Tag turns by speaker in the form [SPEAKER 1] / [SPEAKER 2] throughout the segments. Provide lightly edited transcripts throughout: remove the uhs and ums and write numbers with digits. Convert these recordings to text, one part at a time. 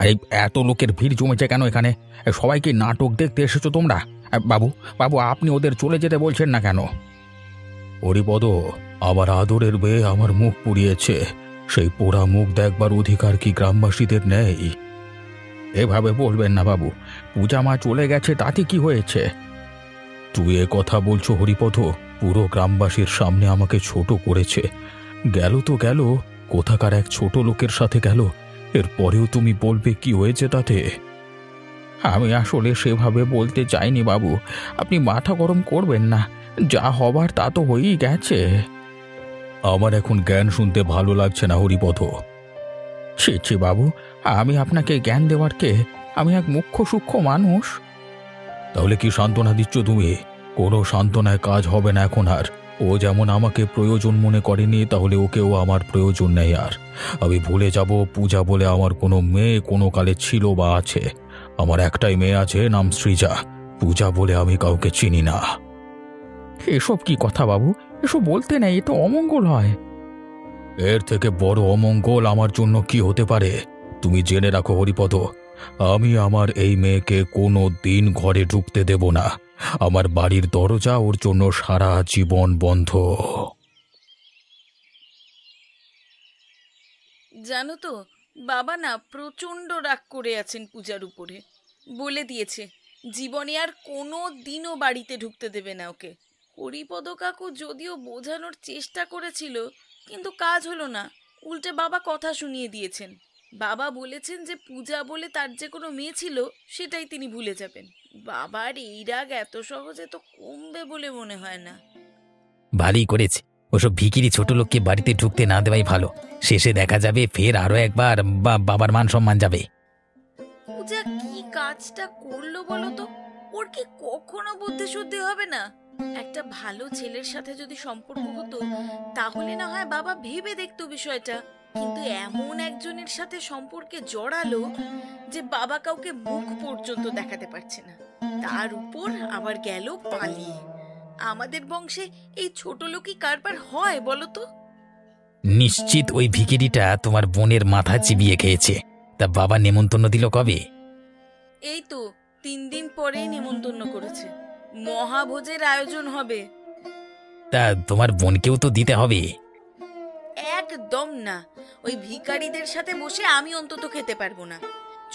[SPEAKER 1] আরে এত লোকের ভিড় জমেছে কেন এখানে? সবাই কি নাটক দেখতে এসেছো তোমরা? বাবু, বাবু, আপনি ওদের চলে যেতে বলছেন না কেন? হরিপদ, আমার আদরের মেয়ে আমার মুখ পুড়িয়েছে। সেই পোড়া মুখ দেখবার অধিকার কি গ্রামবাসীদের নেই? এভাবে বলবেন না বাবু। পূজা মা চলে গেছে, তাতে কি হয়েছে? তুই এ কথা বলছো হরিপদ? পুরো গ্রামবাসীর সামনে আমাকে ছোট করেছে। গেল তো গেল, কোথাকার এক ছোট লোকের সাথে গেল। এরপরেও তুমি বলবে কি হয়েছে তাতে? আমি আসলে সেভাবে বলতে চাইনি বাবু। আপনি মাথা গরম করবেন না। যা হবার তা তো হয়েই গেছে। আমার এখন জ্ঞান শুনতে ভালো লাগছে না হরিপদ। ছি ছি বাবু, আমি আপনাকে জ্ঞান দেওয়ার কে? আমি এক মুখ্য সূক্ষ্ম মানুষ। তাহলে কি সান্ত্বনা দিচ্ছ তুমি? কোনো সান্ত্বনায় কাজ হবে না এখন আর। ও যেমন আমাকে প্রয়োজন মনে করেনি, তাহলে ওকেও আমার প্রয়োজন নেই আর। আমি ভুলে যাব পূজা বলে আমার কোনো মেয়ে কোনো কালে ছিল বা আছে। আমার একটাই মেয়ে আছে, নাম সৃজা। পূজা বলে আমি কাউকে চিনি না। এসব কি কথা বাবু? এসব বলতে নেই, এ তো অমঙ্গল হয়। এর থেকে বড় অমঙ্গল আমার জন্য কি হতে পারে? তুমি জেনে রাখো হরিপদ, আমি আমার এই মেয়েকে কোনো দিন ঘরে ঢুকতে দেব না। আমার বাড়ির দরজা ওর জন্য সারা জীবন বন্ধ।
[SPEAKER 2] জানো তো, বাবা না প্রচণ্ড রাগ করে আছেন পূজার উপরে। বলে দিয়েছে জীবনে আর কোনো দিনও বাড়িতে ঢুকতে দেবে না ওকে। হরিপদ কাকু যদিও বোঝানোর চেষ্টা করেছিল, কিন্তু কাজ হলো না। উল্টে বাবা কথা শুনিয়ে দিয়েছেন। বাবা বলেছেন যে পূজা বলে তার যে কোনো মেয়ে ছিল সেটাই তিনি ভুলে যাবেন। বাবার এই রাগ এত সহজে তো কমবে বলে মনে হয় না।
[SPEAKER 3] ভালোই করেছে। ওসব ভিখিরি ছোট লোককে বাড়িতে ঢুকতে না দেওয়াই ভালো। শেষে দেখা যাবে ফের আরো একবার বাবার মান সম্মান যাবে।
[SPEAKER 2] পূজা কি কাজটা করলো বলো তো? ওর কি কখনো বুদ্ধি শুদ্ধি হবে না? একটা ভালো ছেলের সাথে যদি সম্পর্ক হতো তাহলে না হয় বাবা ভেবে দেখতো বিষয়টা। কিন্তু এমন একজনের সাথে সম্পর্কে জড়ালো যে বাবা কাউকে মুখ পর্যন্ত দেখাতে পারছে না। তার উপর আবার গেল পালিয়ে। আমাদের বংশে এই ছোট লোকই কারবার হয় বলো তো?
[SPEAKER 3] নিশ্চিত ওই ভিখিরিটা তোমার বোনের মাথা চিবিয়ে খেয়েছে। তা বাবা নেমন্তন্ন দিল কবে?
[SPEAKER 2] এই তো 3 দিন পরেই নেমন্তন্ন করেছে। মহাভোজের আয়োজন হবে।
[SPEAKER 3] তা তোমার বোনকেও তো দিতে হবে।
[SPEAKER 2] একদম না। ওই ভিখারিদের সাথে বসে আমি অন্তত খেতে পারবো না।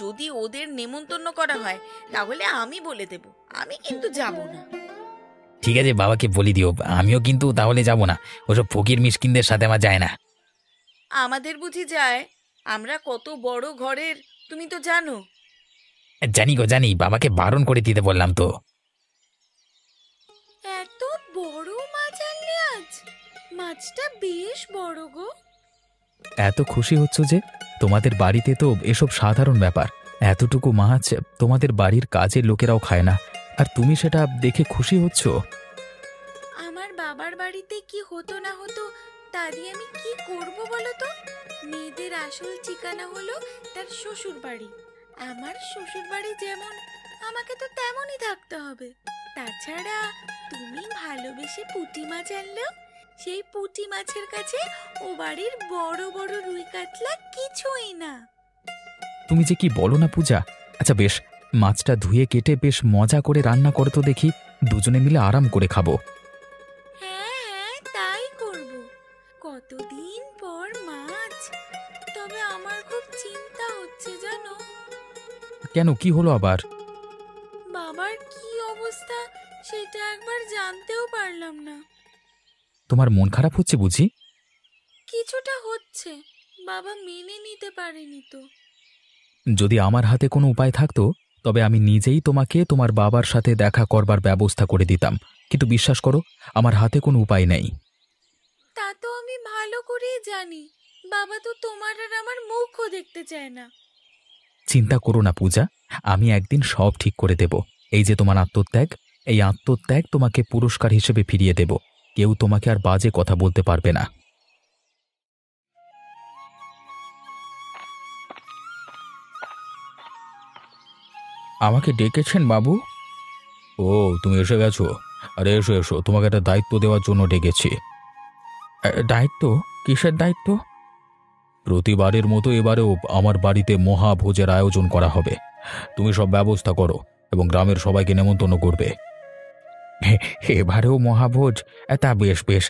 [SPEAKER 2] যদি ওদের নেমন্তন্ন করা হয় তাহলে আমি বলে দেব, আমি কিন্তু যাব না।
[SPEAKER 3] ঠিক আছে, বাবাকে বলি দিও। আমিও কিন্তু তাহলে যাব না। ওসব ফকির মিসকিনদের সাথে আমার যায় না।
[SPEAKER 2] আমাদের বুঝি যায়? আমরা কত বড় ঘরের, তুমি তো জানো।
[SPEAKER 3] জানি গো জানি, বাবাকে বারণ করে দিতে বললাম তো।
[SPEAKER 2] এত বড় মাছ আনলে আজ? মাছটা বেশ বড় গো।
[SPEAKER 3] এত খুশি হচ্ছ যে? তোমাদের বাড়িতে তো এসব সাধারণ ব্যাপার। এতটুকু মাছ তোমাদের বাড়ির কাজের লোকেরাও খায় না, আর তুমি সেটা দেখে খুশি হচ্ছ।
[SPEAKER 2] আমার বাবার বাড়িতে কি হতো না হতো তা দিয়ে আমি কি করব বলো তো? মেয়েদের আসল ঠিকানা হলো তার শ্বশুর বাড়ি। আমার শ্বশুর বাড়ি যেমন, আমাকে তো তেমনই থাকতে হবে। তাছাড়া তুমি ভালোবেসে পুঁটি মাছ আনলেও সেই পুঁটি মাছের কাছে ও বাড়ির বড় বড় রুই কাতলা কিছুই না।
[SPEAKER 3] তুমি যে কি বলো না পূজা। আচ্ছা বেশ, মাছটা ধুয়ে কেটে বেশ মজা করে রান্না করো তো দেখি। দুজনে মিলে আরাম করে খাবো।
[SPEAKER 2] হ্যাঁ হ্যাঁ, তাই করব। কতদিন পর মাছ। তবে আমার খুব চিন্তা হচ্ছে জানো।
[SPEAKER 3] কেন, কি হলো আবার?
[SPEAKER 2] বাবার কি অবস্থা সেটা একবার জানতেও পারলাম না।
[SPEAKER 3] তোমার মন খারাপ হচ্ছে বুঝি?
[SPEAKER 2] কিছুটা হচ্ছে। বাবা মেনে নিতে পারেনি তো।
[SPEAKER 3] যদি আমার হাতে কোনো উপায় থাকতো তবে আমি নিজেই তোমাকে তোমার বাবার সাথে দেখা করবার ব্যবস্থা করে দিতাম, কিন্তু বিশ্বাস করো আমার হাতে কোনো উপায় নেই।
[SPEAKER 2] তা তো আমি ভালো করেই জানি। বাবা তো তোমার আর আমার মুখও দেখতে চায় না।
[SPEAKER 3] চিন্তা করো না পূজা, আমি একদিন সব ঠিক করে দেব। এই যে তোমার আত্মত্যাগ, এই আত্মত্যাগ তোমাকে পুরস্কার হিসেবে ফিরিয়ে দেব। কেউ তোমাকে আর বাজে কথা বলতে পারবে না।
[SPEAKER 1] আমাকে ডেকেছেন বাবু? ও, তুমি এসে গেছো। আরে এসো এসো, তোমাকে একটা দায়িত্ব দেওয়ার জন্য ডেকেছি। দায়িত্ব? কিসের দায়িত্ব? প্রতিবারের মতো এবারেও আমার বাড়িতে মহাভোজের আয়োজন করা হবে। তুমি সব ব্যবস্থা করো এবং গ্রামের সবাইকে নেমন্তন্ন করবে। এবারেও মহাভোজ? তা বেশ বেশ।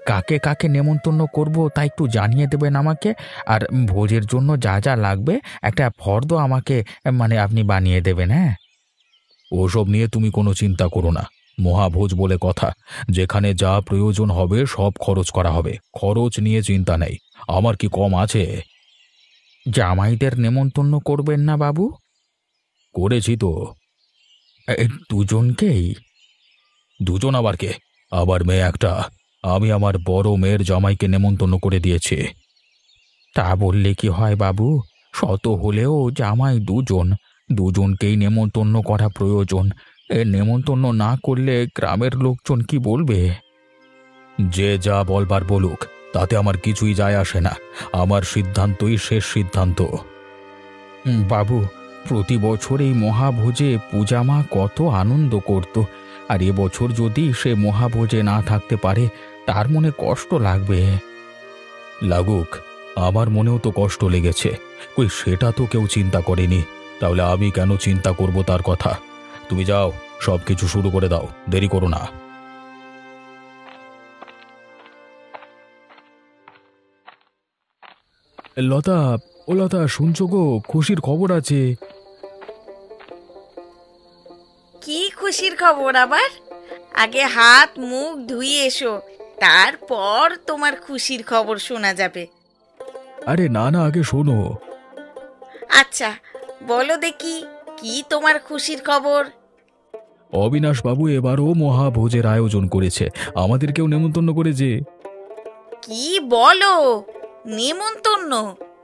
[SPEAKER 1] কাকে কাকে নেমন্তন্ন করব তা একটু জানিয়ে দেবেন আমাকে। আর ভোজের জন্য যা যা লাগবে একটা ফর্দ আমাকে মানে আপনি বানিয়ে দেবেন। হ্যাঁ, ওসব নিয়ে তুমি কোনো চিন্তা করো না। মহাভোজ বলে কথা, যেখানে যা প্রয়োজন হবে সব খরচ করা হবে। খরচ নিয়ে চিন্তা নেই। আমার কি কম আছে? জামাইদের নেমন্তন্ন করবেন না বাবু? করেছি তো। দুজনকেই? দুজন আবার কে? আবার মেয়ে একটা। আমি আমার বড় মেয়ের জামাইকে নেমন্তন্ন করে দিয়েছি। তা বললে কি হয় বাবু? শত হলেও জামাই দুজন, দুজনকেই নেমন্তন্ন করা প্রয়োজন। নেমন্তন্ন না করলে গ্রামের লোকজন কি বলবে? যে যা বলবার বলুক, তাতে আমার কিছুই যায় আসে না। আমার সিদ্ধান্তই শেষ সিদ্ধান্ত। বাবু, প্রতি বছর এই মহাভোজে পূজা মা কত আনন্দ করত, আর এবছর যদি সে মহাভোজে না থাকতে পারে তার মনে কষ্ট লাগবে। লাগুক, আমার মনেও তো কষ্ট লেগেছে। কই সেটা তো কেউ চিন্তা করেনি, তাহলে আমি কেন চিন্তা করব তার কথা? তুমি যাও, সব কিছু শুরু করে দাও, দেরি করো না। লতা, ও লতা, শুনছো গো? খুশির খবর আছে।
[SPEAKER 2] কি খুশির খবর আবার? আগে হাত মুখ ধুয়ে এসো, তারপর তোমার খুশির খবর শোনা যাবে।
[SPEAKER 1] আরে না না, আগে শোনো।
[SPEAKER 2] আচ্ছা, বলো দেখি, কি তোমার খুশির খবর?
[SPEAKER 1] অবিনাশ বাবু এবারও মহাভোজের আয়োজন করেছে, আমাদেরকেও নেমন্তন্ন করেছে।
[SPEAKER 2] কি বলো? নেমন্তন্ন?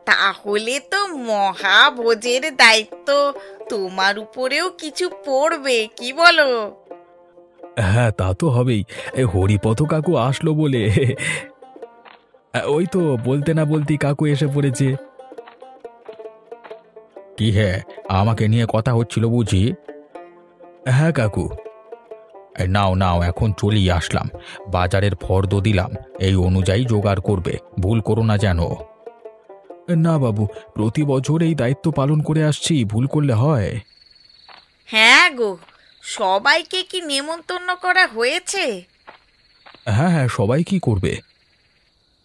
[SPEAKER 2] তাহলে তো মহাভোজের দায়িত্ব তোমার উপরেও কিছু পড়বে, কি বলো?
[SPEAKER 1] হ্যাঁ, তা তো হবেই। হরিপদ কাকু আসলো বলে ওই তো বলতে না বলতেই কাকু এসে পড়েছে। কি হ্যাঁ, আমাকে নিয়ে কথা হচ্ছিল বুঝি? হ্যাঁ কাকু। নাও নাও, এখন চলেই আসলাম। বাজারের ফর্দ দিলাম, এই অনুযায়ী জোগাড় করবে, ভুল করো না যেন। না বাবু, প্রতি বছর এই দায়িত্ব পালন করে আসছি, ভুল করলে হয়?
[SPEAKER 2] হ্যাঁ গো, সবাইকে কি নেমন্তন্ন করা হয়েছে?
[SPEAKER 1] হ্যাঁ হ্যাঁ, সবাই কি করবে?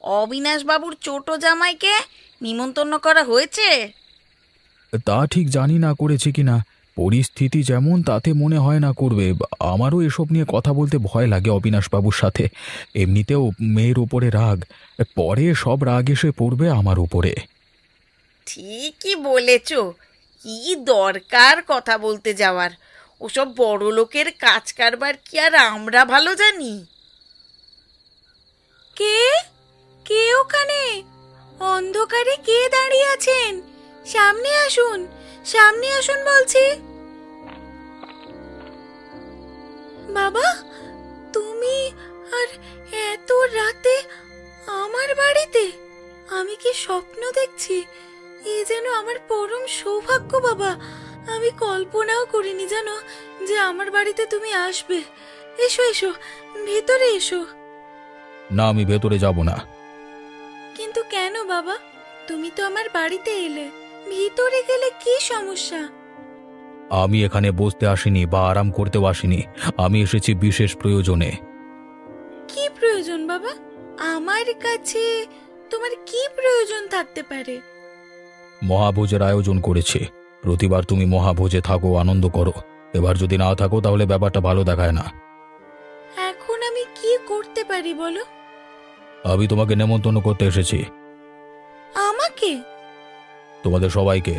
[SPEAKER 2] অবিনাশ বাবুর ছোট জামাইকে নিমন্তন্ন করা হয়েছে?
[SPEAKER 1] তা ঠিক জানি না করেছে কিনা। পরিস্থিতি যেমন তাতে মনে হয় না করবে। আমারও এসব নিয়ে কথা বলতে ভয় লাগে অবিনাশবাবুর সাথে। এমনিতেও মেয়ের উপরে রাগ, পরে সব রাগ এসে পড়বে আমার উপরে।
[SPEAKER 2] ঠিকই বলেছ। কি দরকার কথা বলতে যাওয়ার? ওসব বড় লোকের কাজ কারবার কি আর আমরা ভালো জানি? কে কে ওখানে? অন্ধকারে কে দাঁড়িয়ে আছেন? সামনে আসুন, সামনে আসুন বলছি। বাবা, তুমি আর এত রাতে আমার বাড়িতে? আমি কি স্বপ্ন দেখছি? এ যেন আমার পরম সৌভাগ্য বাবা। আমি কল্পনাও করিনি জানো যে আমার বাড়িতে তুমি আসবে। এসো এসো, ভেতরে এসো।
[SPEAKER 1] না, আমি ভেতরে যাব না।
[SPEAKER 2] কিন্তু কেন বাবা? তুমি তো আমার বাড়িতে এলে, ভিতরে গেলে কি সমস্যা?
[SPEAKER 1] আমি এখানে বসতে আসিনি বা আরাম করতেও আসিনি। আমি এসেছি বিশেষ প্রয়োজনে।
[SPEAKER 2] কি প্রয়োজন বাবা? আমার কাছে তোমার কি প্রয়োজন থাকতে পারে?
[SPEAKER 1] মহাভোজের আয়োজন করেছি। প্রতিবার তুমি মহাভোজে থাকো, আনন্দ করো। এবার যদি না থাকো তাহলে ব্যাপারটা ভালো দেখায় না।
[SPEAKER 2] এখন আমি কি করতে পারি বলো?
[SPEAKER 1] আমি তোমাকে নেমন্তন্ন করতে এসেছি।
[SPEAKER 2] আমাকে?
[SPEAKER 1] তোমাদের সবাইকে।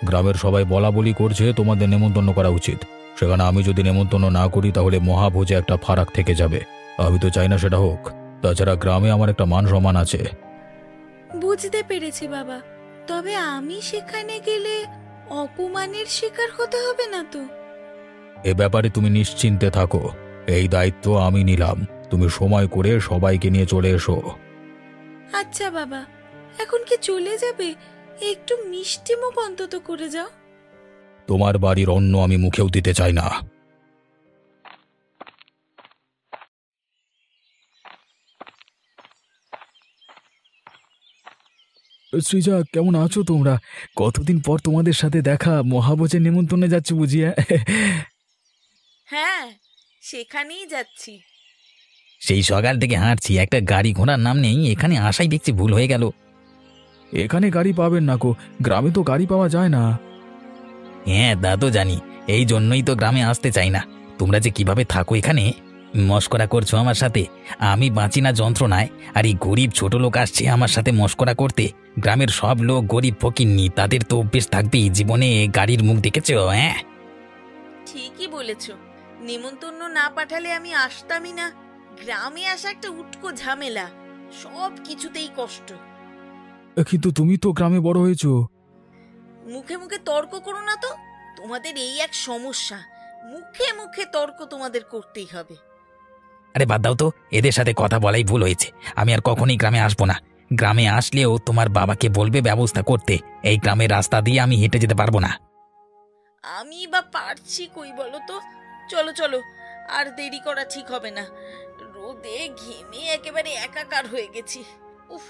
[SPEAKER 1] গ্রামের সবাই বলা বলি করছে তোমাদের নেমন্তন্ন করা উচিত। সেখানে আমি যদি নেমন্তন্ন না করি তাহলে মহাভোজে একটা ফারাক থেকে যাবে। আমি তো চাই না সেটা হোক। তাছাড়া গ্রামে আমার একটা মান সম্মান আছে।
[SPEAKER 2] বুঝতে পেরেছি বাবা, তবে আমি সেখানে গেলে অপমানের শিকার হতে হবে না তো?
[SPEAKER 1] এ ব্যাপারে তুমি নিশ্চিন্তে থাকো, এই দায়িত্ব আমি নিলাম। তুমি সময় করে সবাইকে নিয়ে চলে এসো।
[SPEAKER 2] আচ্ছা বাবা, এখন কি চলে যাবে? একটু মিষ্টি মুখ অন্তত করে যাও।
[SPEAKER 1] তোমার বাড়ির অন্ন আমি মুখেও দিতে চাই না।
[SPEAKER 3] সৃজা, কেমন আছো তোমরা? কতদিন পর তোমাদের সাথে দেখা। মহাভোজের নেমন্তন্নে যাচ্ছ বুঝিয়া?
[SPEAKER 2] হ্যাঁ, সেখানেই যাচ্ছি।
[SPEAKER 1] সেই সকাল থেকে হাঁটছি, একটা গাড়ি ঘোড়ার নাম নেই, এখানে আসাই দেখছি ভুল হয়ে গেল।
[SPEAKER 3] এখানে গাড়ি পাবেন না গো, গ্রামে তো গাড়ি পাওয়া যায় না।
[SPEAKER 1] হ্যাঁ তা তো জানি, এই জন্যই তো গ্রামে আসতে চাই না। তোমরা যে কিভাবে থাকো এখানে, মস্করা করছো আমার সাথে। আমি বাঁচি না যন্ত্রণায়, আর এই গরিব ছোট লোক আসছে আমার সাথে মস্করা করতে। গ্রামের সব লোক গরিব ফকিন্নি, তাদের তো অভ্যেস থাকবেই জীবনে গাড়ির মুখ দেখেছো? হ্যাঁ
[SPEAKER 2] ঠিকই বলেছ, নিমন্ত্রণ না পাঠালে আমি আসতামই না। গ্রামে আসা একটা উটকো ঝামেলা, সব কিছুতেই কষ্ট।
[SPEAKER 3] কিন্তু তুমি তো গ্রামে বড় হয়েছো।
[SPEAKER 2] মুখে মুখে তর্ক করো না তো, তোমাদের এই এক সমস্যা, মুখে মুখে তর্ক তোমাদের করতেই হবে।
[SPEAKER 1] আরে বাদ দাও তো, এদের সাথে কথা বলাই ভুল হয়েছে। আমি আর কখনোই গ্রামে আসবো না। গ্রামে আসলেও তোমার বাবাকে বলবে ব্যবস্থা করতে। এই গ্রামের রাস্তা দিয়ে আমি হেঁটে যেতে পারবো না।
[SPEAKER 2] আমি বা পারছি কই বলো তো? চলো চলো, আর দেরি করা ঠিক হবে না। রোদে ঘেমে একেবারে একাকার হয়ে গেছি। উফ,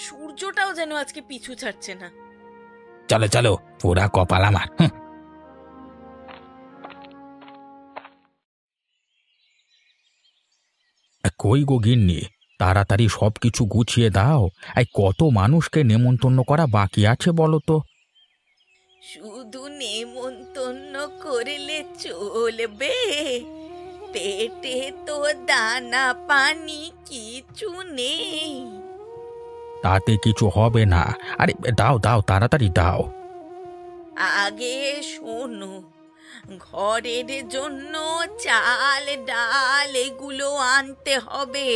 [SPEAKER 2] সূর্যটাও যেন আজকে পিছু ছাড়ছে না।
[SPEAKER 1] চলো চলো, পুরা কপাল আমার। কই গো গিন্নি, তাড়াতাড়ি সব কিছু গুছিয়ে দাও। এই কত মানুষকে নেমন্তন্ন করা বাকি আছে বলো তো?
[SPEAKER 2] শুধু নেমন্তন্ন করলে চলবে? পেটে তো দানা পানি কিছু নেই।
[SPEAKER 1] তাতে কিছু হবে না। আরে দাও দাও, তাড়াতাড়ি দাও।
[SPEAKER 2] আগে শোনো, ঘরের জন্য চাল ডাল এগুলো আনতে হবে,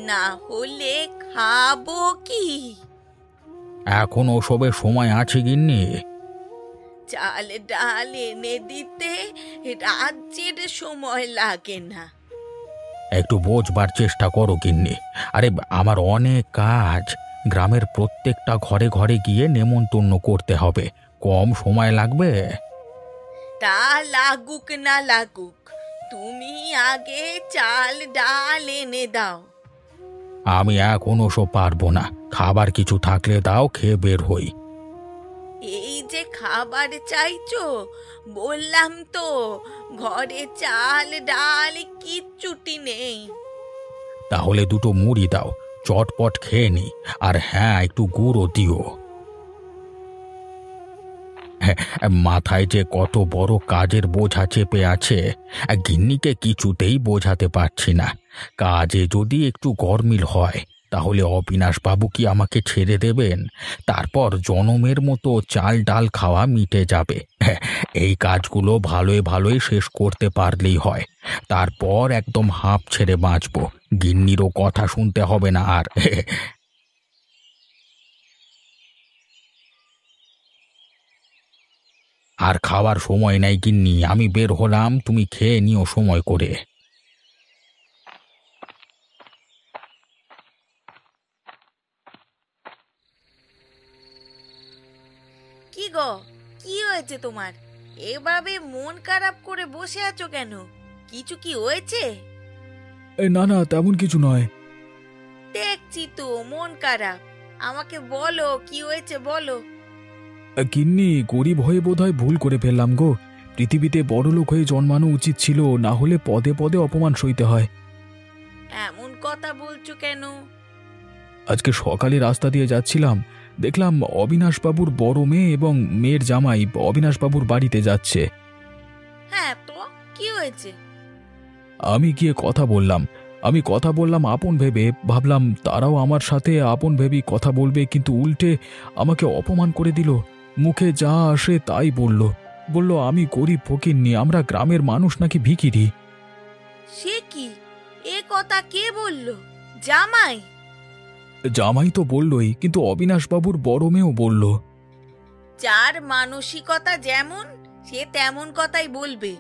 [SPEAKER 2] না হলে খাবো কি?
[SPEAKER 1] এখন ওসবের সময় আছে গিন্নি?
[SPEAKER 2] চাল ডাল এনে দিতে রাজ্যের সময় লাগে না।
[SPEAKER 1] একটু বোঝবার চেষ্টা করো গিন্নি। আরে আমার অনেক কাজ, গ্রামের প্রত্যেকটা ঘরে ঘরে গিয়ে নেমন্তন্ন করতে হবে। কম সময় লাগবে?
[SPEAKER 2] তা লাগুক না লাগুক, তুমি আগে চাল ডাল এনে দাও।
[SPEAKER 1] আমি এখন ওসব পারবো না। খাবার কিছু থাকলে দাও, খেয়ে বের হই।
[SPEAKER 2] এই যে খাবার চাইছো, বললাম তো ঘরে চাল ডাল কিচ্ছুটি নেই।
[SPEAKER 1] তাহলে দুটো মুড়ি দাও, চটপট খেয়ে নি। আর হ্যাঁ, একটু গুঁড়ো দিও। হ্যাঁ, মাথায় যে কত বড় কাজের বোঝা চেপে আছে, গিন্নিকে কিছুতেই বোঝাতে পারছি না। কাজে যদি একটু গরমিল হয়, তাহলে অবিনাশ বাবু কি আমাকে ছেড়ে দেবেন? তারপর জনমের মতো চাল ডাল খাওয়া মিটে যাবে। হ্যাঁ, এই কাজগুলো ভালোই ভালোই শেষ করতে পারলেই হয়। তারপর একদম হাঁপ ছেড়ে বাঁচবো, গিন্নিরও কথা শুনতে হবে না আর। আর খাওয়ার সময় নাই গিন্নি, আমি বের হলাম, তুমি খেয়ে নিও সময় করে।
[SPEAKER 2] কি গো, কি হয়েছে তোমার? এভাবে মন খারাপ করে বসে আছো কেন? কিছু কি হয়েছে?
[SPEAKER 3] না না, তেমন কিছু নয়।
[SPEAKER 2] দেখছি তো মন খারাপ। আমাকে বলো কি হয়েছে, বলো।
[SPEAKER 3] গিন্নি, গরিব হয়ে বোধহয় ভুল করে ফেললাম গো। পৃথিবীতে বড়লোক হয়ে জন্মানো উচিত ছিল, না হলে পদে পদে অপমান সইতে হয়।
[SPEAKER 2] এমন কথা বলছো কেন?
[SPEAKER 3] আজকে সকালে রাস্তা দিয়ে যাচ্ছিলাম, দেখলাম অবিনাশবাবুর বড় মেয়ে এবং মেয়ের জামাই অবিনাশবাবুর বাড়িতে যাচ্ছে।
[SPEAKER 2] হ্যাঁ তো কি হয়েছে?
[SPEAKER 3] আমি গিয়ে কথা বললাম আপন ভেবে, ভাবলাম তারাও আমার সাথে আপন ভেবেই কথা বলবে, কিন্তু উল্টে আমাকে অপমান করে দিল। মুখে যা আসে তাই বলল আমি গরিব ফকিন্নি, আমরা গ্রামের মানুষ নাকি ভিখিরি।
[SPEAKER 2] সে কি, এ কথা কে বললো? জামাই?
[SPEAKER 3] জামাই তো বললই, কিন্তু অবিনাশবাবুর বড় মেয়েও বলল।
[SPEAKER 2] যার মানসিকতা যেমন, সে তেমন কথাই বলবে।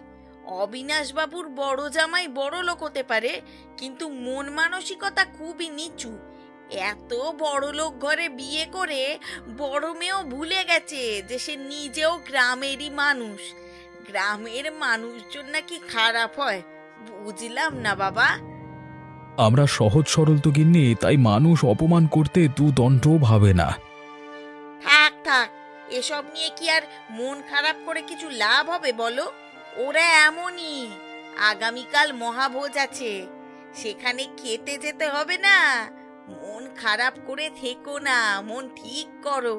[SPEAKER 2] অবিনাশবাবুর বড় জামাই বড় লোক হতে পারে, কিন্তু মন মানসিকতা খুবই নিচু। এত বড় লোক ঘরে বিয়ে করে বড় মেয়েও ভুলে গেছে যে সে নিজেও গ্রামেরই মানুষ। গ্রামের মানুষজন নাকি খারাপ হয়, বুঝলাম না বাবা।
[SPEAKER 3] আমরা সহজ সরল তো গিন্নি, তাই মানুষ অপমান করতে দু দণ্ডও ভাবে না।
[SPEAKER 2] এসব নিয়ে কি আর মন খারাপ করে কিছু লাভ হবে বলো? ওরা এমনই। আগামীকাল মহাভোজ আছে, সেখানে খেতে যেতে হবে না। মন খারাপ করে থেকো না, মন ঠিক করো,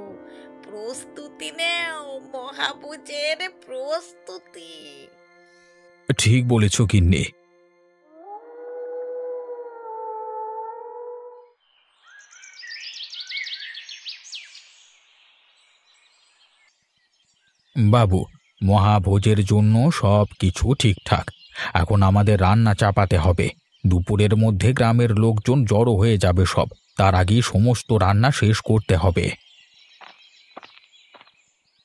[SPEAKER 2] প্রস্তুতি নেও, মহাভোজের প্রস্তুতি।
[SPEAKER 3] ঠিক বলেছ গিন্নি।
[SPEAKER 1] বাবু, মহাভোজের জন্য সব কিছু ঠিকঠাক। এখন আমাদের রান্না চাপাতে হবে। দুপুরের মধ্যে গ্রামের লোকজন জড়ো হয়ে যাবে সব। তার আগেই সমস্ত রান্না শেষ করতে হবে।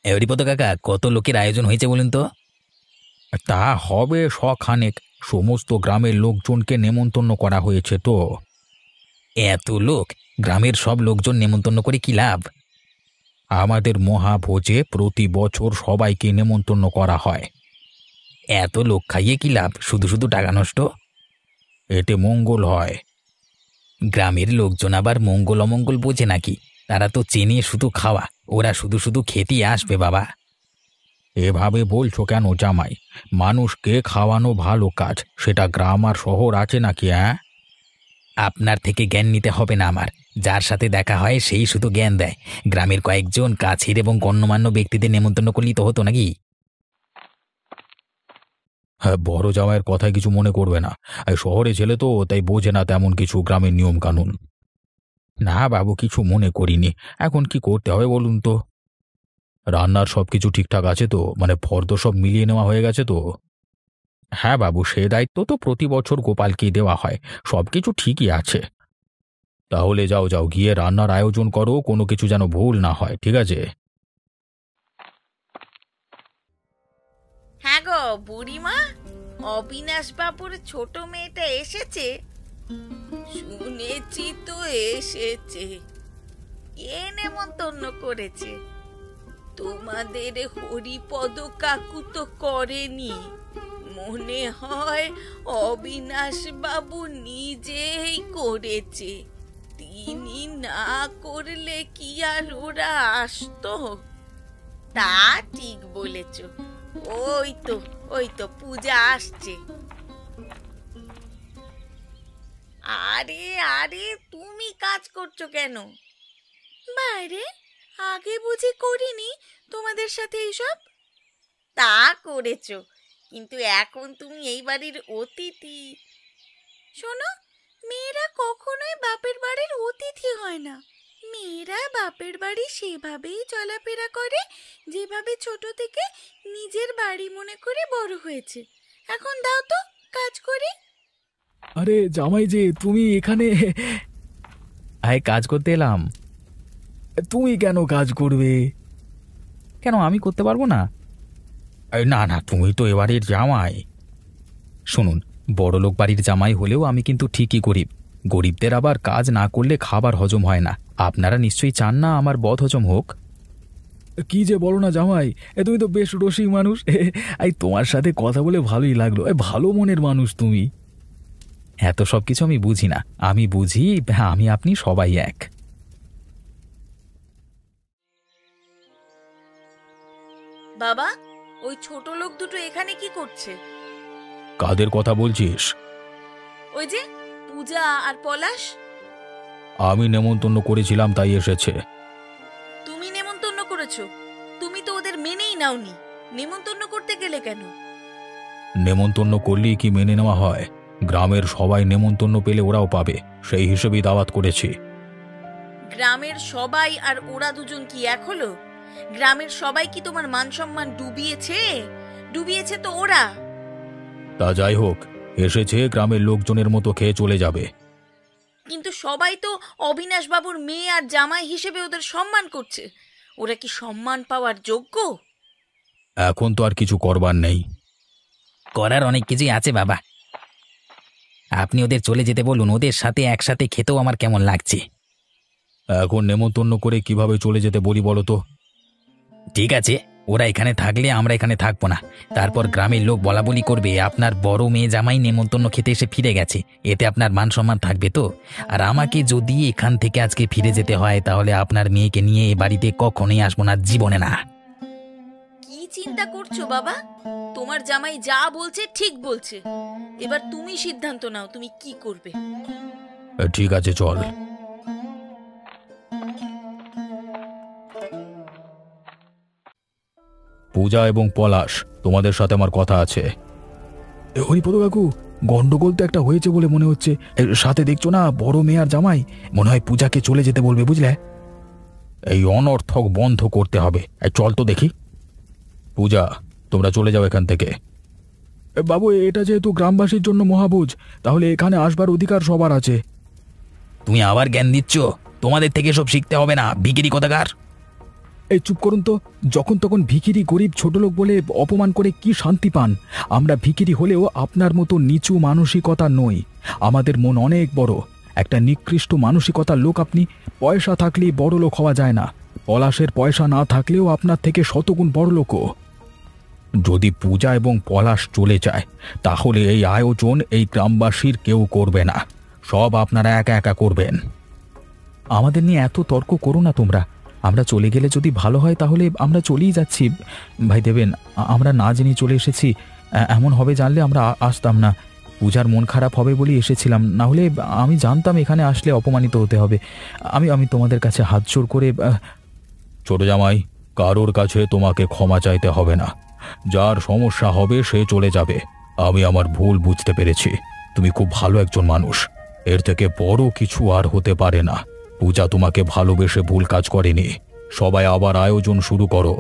[SPEAKER 4] হরিপদ কাকা, কত লোকের আয়োজন হয়েছে বলুন তো?
[SPEAKER 1] তা হবে শখানেক। সমস্ত গ্রামের লোকজনকে নেমন্তন্ন করা হয়েছে তো।
[SPEAKER 4] এত লোক, গ্রামের সব লোকজন নেমন্তন্ন করে কি লাভ?
[SPEAKER 1] আমাদের মহাভোজে প্রতি বছর সবাইকে নেমন্তন্ন করা হয়।
[SPEAKER 4] এত লোক খাইয়ে কি লাভ? শুধু শুধু টাকা নষ্ট।
[SPEAKER 1] এতে মঙ্গল হয়।
[SPEAKER 4] গ্রামের লোকজন আবার মঙ্গল অমঙ্গল বোঝে নাকি? তারা তো চেনে শুধু খাওয়া, ওরা শুধু শুধু খেতেই আসবে বাবা।
[SPEAKER 1] এভাবে বলছো কেন জামাই? মানুষকে খাওয়ানো ভালো কাজ, সেটা গ্রাম আর শহর আছে নাকি?
[SPEAKER 4] আপনার থেকে জ্ঞান নিতে হবে না আমার। যার সাথে দেখা হয় সেই শুধু জ্ঞান দেয়। গ্রামের কয়েকজন কাছের এবং গণ্যমান্য ব্যক্তিদের নেমন্তন্ন করলেই তো হতো নাকি?
[SPEAKER 1] হ্যাঁ, বড় জামাইয়ের কথায় কিছু মনে করবে না। শহরে ছেলে তো, তাই বোঝে না তেমন কিছু গ্রামের নিয়ম কানুন। না বাবু, কিছু মনে করিনি। এখন কি করতে হবে বলুন তো? রান্নার সব কিছু ঠিকঠাক আছে তো? মানে ফর্দ সব মিলিয়ে নেওয়া হয়ে গেছে তো? হ্যাঁ বাবু, সে দায়িত্ব তো প্রতি বছর গোপালকেই দেওয়া হয়। সব কিছু ঠিকই আছে। তাহলে যাও যাও, গিয়ে রান্নার আয়োজন করো, কোনো কিছু যেন ভুল না হয়, ঠিক আছে?
[SPEAKER 2] হ্যাঁ গো বুড়িমা, অবিনাশ বাবুর ছোট মেয়েটা এসেছে? শুনেছি তো এসেছে। কে নেমন্তন্ন করেছে? তোমাদের হরিপদ কাকু তো করেনি। মনে হয় অবিনাশ বাবু নিজেই করেছে। তিনি না করলে কি আর ওরা আসতো? তা ঠিক বলেছ। ওই তো পূজা আসছে। আরে আরে, তুমি কাজ করছো কেন? বাইরে আগে বুঝি করিনি তোমাদের সাথে এইসব? তা করেছো, কিন্তু এখন তুমি এই বাড়ির অতিথি। শোনো, মেয়েরা কখনোই বাপের বাড়ির অতিথি হয় না। মেয়েরা বাপের বাড়ি সেভাবেই চলাফেরা করে যেভাবে ছোট থেকে নিজের বাড়ি মনে করে বড় হয়েছে। এখন দাও তো কাজ করে।
[SPEAKER 3] আরে জামাই যে, তুমি এখানে?
[SPEAKER 1] আয়, কাজ করতে এলাম।
[SPEAKER 3] তুমি কেন কাজ করবে?
[SPEAKER 1] কেন, আমি করতে পারবো না? না না, তুমি তো এবারের জামাই।
[SPEAKER 3] শুনুন, বড়লোক বাড়ির জামাই হলেও আমি কিন্তু ঠিকই গরিব। গরিবদের আবার কাজ না করলে খাবার হজম হয় না। আপনারা নিশ্চয়ই চান না আমার বদ হজম হোক। কি যে বলো না জামাই, তুমি তো বেশ রসিক মানুষ। তোমার সাথে কথা বলে ভালোই লাগলো। ভালো মনের মানুষ তুমি। এত সব কিছু আমি বুঝি না। আমি বুঝি আমি আপনি সবাই এক।
[SPEAKER 2] বাবা, ওই ছোট লোক দুটো এখানে কি করছে?
[SPEAKER 1] কাদের কথা বলছিস?
[SPEAKER 2] ওই যে পূজা আর পলাশ।
[SPEAKER 1] আমি নেমন্তন্ন করেছিলাম তাই এসেছে।
[SPEAKER 2] তুমি নেমন্তন্ন করেছো? তুমি তো ওদের মেনেই নাওনি। নেমন্তন্ন করতে গেলে কেন?
[SPEAKER 1] নেমন্তন্ন করলেই কি মেনে নেওয়া হয়? গ্রামের সবাই নেমন্তন্ন পেলে ওরাও পাবে, সেই হিসেবেই দাওয়াত করেছি।
[SPEAKER 2] গ্রামের সবাই আর ওরা দুজন কি এক হলো? গ্রামের সবাই কি তোমার মান সম্মান ডুবিয়েছে? ডুবিয়েছে তো ওরা।
[SPEAKER 1] তা যাই হোক, এসেছে, গ্রামের লোকজনের মতো খেয়ে চলে যাবে।
[SPEAKER 2] কিন্তু সবাই তো অবিনাশ বাবুর মেয়ে আর জামাই হিসেবে ওদের সম্মান করছে। ওরা কি সম্মান পাওয়ার যোগ্য?
[SPEAKER 1] এখন তো আর কিছু করবার নেই।
[SPEAKER 4] করার অনেক কিছুই আছে বাবা। আপনি ওদের চলে যেতে বলুন, ওদের সাথে একসাথে খেতেও আমার কেমন লাগছে।
[SPEAKER 1] এখন নেমন্তন্ন করে কিভাবে চলে যেতে বলি বলো তো?
[SPEAKER 4] ঠিক আছে, ওরা এখানে থাকলে আমরা এখানে থাকবো না। তারপর গ্রামের লোক বলা বলি করবে আপনার বড় মেয়ে জামাই নেমন্তন্ন খেতে এসে ফিরে গেছে, এতে আপনার মান সম্মান থাকবে তো? আর আমাকে যদি এখান থেকে আজকে ফিরে যেতে হয় তাহলে আপনার মেয়েকে নিয়ে এ বাড়িতে কখনোই আসবো না, জীবনে না।
[SPEAKER 2] কি চিন্তা করছো বাবা? তোমার জামাই যা বলছে ঠিক বলছে। এবার তুমি সিদ্ধান্ত নাও তুমি কি করবে।
[SPEAKER 1] ঠিক আছে, চল। পূজা এবং পলাশ, তোমাদের সাথে আমার কথা আছে।
[SPEAKER 3] হরিপদ কাকু, গন্ডগোল তো একটা হয়েছে বলে মনে হচ্ছে। সাথে দেখছো না বড় মেয়ে আর জামাই, মনে হয় পূজাকে চলে যেতে বলবে, বুঝলে?
[SPEAKER 1] এই অনর্থক বন্ধ করতে হবে। চল তো দেখি। পূজা, তোমরা চলে যাও এখান থেকে।
[SPEAKER 3] বাবু, এটা যেহেতু গ্রামবাসীর জন্য মহাভোজ, তাহলে এখানে আসবার অধিকার সবার আছে।
[SPEAKER 4] তুমি আবার জ্ঞান দিচ্ছ? তোমাদের থেকে সব শিখতে হবে না, ভিখিরি কোথাকার।
[SPEAKER 3] এই চুপ করুন তো। যখন তখন ভিখিরি, গরিব, ছোটলোক বলে অপমান করে কি শান্তি পান? আমরা ভিখিরি হলেও আপনার মতো নিচু মানসিকতা নই। আমাদের মন অনেক বড়। একটা নিকৃষ্ট মানসিকতার লোক আপনি। পয়সা থাকলেই বড় লোক হওয়া যায় না। পলাশের পয়সা না থাকলেও আপনার থেকে শতগুণ বড় লোকও।
[SPEAKER 1] যদি পূজা এবং পলাশ চলে যায় তাহলে এই আয়োজন এই গ্রামবাসীর কেউ করবে না, সব আপনারা একা একা করবেন।
[SPEAKER 3] আমাদের নিয়ে এত তর্ক করো না তোমরা। আমরা চলে গেলে যদি ভালো হয় তাহলে আমরা চলেই যাচ্ছি। ভাই দেবেন, আমরা না জেনে চলে এসেছি। এমন হবে জানলে আমরা আসতাম না। পূজার মন খারাপ হবে বলেই এসেছিলাম, না হলে আমি জানতাম এখানে আসলে অপমানিত হতে হবে। আমি তোমাদের কাছে হাত জোর করে।
[SPEAKER 1] ছোট জামাই, কারোর কাছে তোমাকে ক্ষমা চাইতে হবে না। যার সমস্যা হবে সে চলে যাবে। আমি আমার ভুল বুঝতে পেরেছি। তুমি খুব ভালো একজন মানুষ, এর থেকে বড় কিছু আর হতে পারে না। পূজা তোমাকে ভালোবেসে ভুল কাজ করেনি। সবাই আবার আয়োজন শুরু করো।